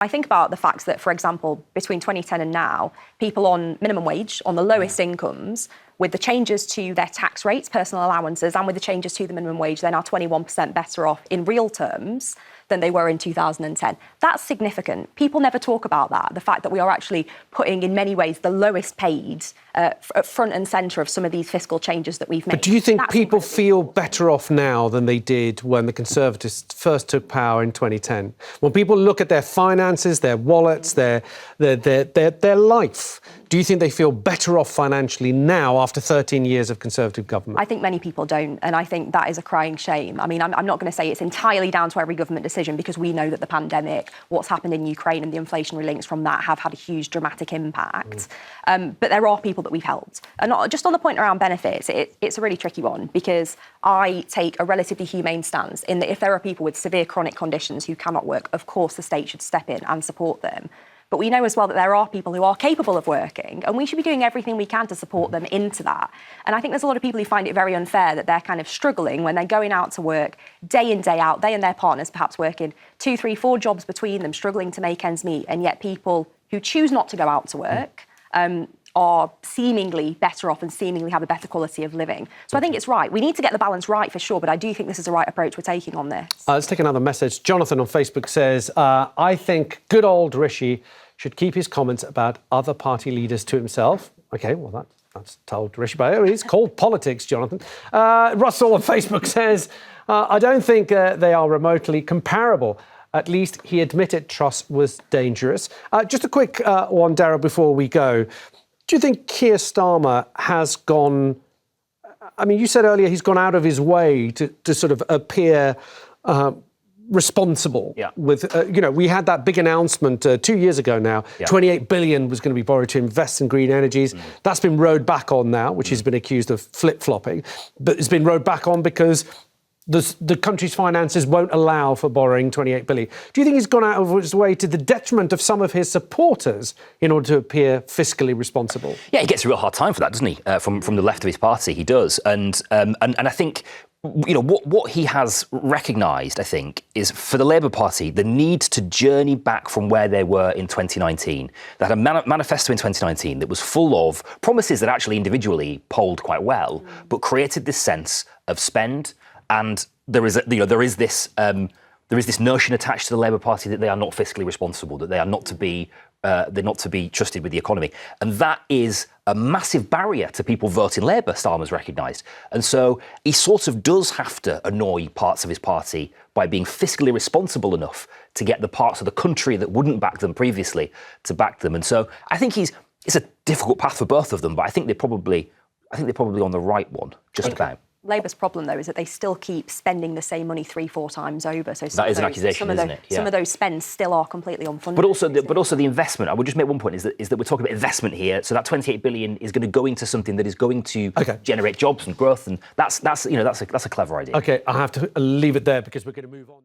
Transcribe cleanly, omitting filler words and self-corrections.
I think about the fact that, for example, between 2010 and now, people on minimum wage, on the lowest incomes, with the changes to their tax rates, personal allowances, and with the changes to the minimum wage, they're now 21% better off in real terms than they were in 2010. That's significant. People never talk about that, the fact that we are actually putting, in many ways, the lowest paid at front and centre of some of these fiscal changes that we've made. But do you think people feel better off now than they did when the Conservatives first took power in 2010? When people look at their finances, their wallets, their life, do you think they feel better off financially now after 13 years of Conservative government? I think many people don't, and I think that is a crying shame. I mean, I'm not going to say it's entirely down to every government decision, because we know that the pandemic, what's happened in Ukraine and the inflationary links from that have had a huge dramatic impact. But there are people that we've helped. And just on the point around benefits, it's a really tricky one, because I take a relatively humane stance in that if there are people with severe chronic conditions who cannot work, of course the state should step in and support them. But we know as well that there are people who are capable of working, and we should be doing everything we can to support them into that. And I think there's a lot of people who find it very unfair that they're kind of struggling when they're going out to work day in, day out, they and their partners perhaps working 2, 3, 4 jobs between them, struggling to make ends meet, and yet people who choose not to go out to work are seemingly better off and seemingly have a better quality of living. So I think it's right. We need to get the balance right for sure, but I do think this is the right approach we're taking on this. Let's take another message. Jonathan on Facebook says, I think good old Rishi should keep his comments about other party leaders to himself. OK, well, that's told Rishi by it's called politics, Jonathan. Russell on Facebook says, I don't think they are remotely comparable. At least he admitted Truss was dangerous. Just a quick one, Darryl, before we go. Do you think Keir Starmer has gone... I mean, you said earlier he's gone out of his way to sort of appear responsible. Yeah. With, we had that big announcement 2 years ago now. Yeah. 28 billion was going to be borrowed to invest in green energies. That's been rowed back on now, which he's been accused of flip-flopping. But it's been rowed back on because the country's finances won't allow for borrowing 28 billion. Do you think he's gone out of his way to the detriment of some of his supporters in order to appear fiscally responsible? Yeah, he gets a real hard time for that, doesn't he? From the left of his party, he does. And I think, what he has recognised, I think, is for the Labour Party, the need to journey back from where they were in 2019. They had a manifesto in 2019 that was full of promises that actually individually polled quite well, but created this sense of spend. And there is this notion attached to the Labour Party that they are not fiscally responsible, that they are not to be trusted with the economy, and that is a massive barrier to people voting Labour. Starmer's recognised, and so he sort of does have to annoy parts of his party by being fiscally responsible enough to get the parts of the country that wouldn't back them previously to back them. And so I think it's a difficult path for both of them, but I think they're probably on the right one, just about. Labour's problem, though, is that they still keep spending the same money 3-4 times over. So that is an accusation, isn't it? Yeah. Some of those spends still are completely unfunded. But also the investment. I would just make one point: is that we're talking about investment here. So that 28 billion is going to go into something that is going to generate jobs and growth, and that's a clever idea. OK, I have to leave it there because we're going to move on.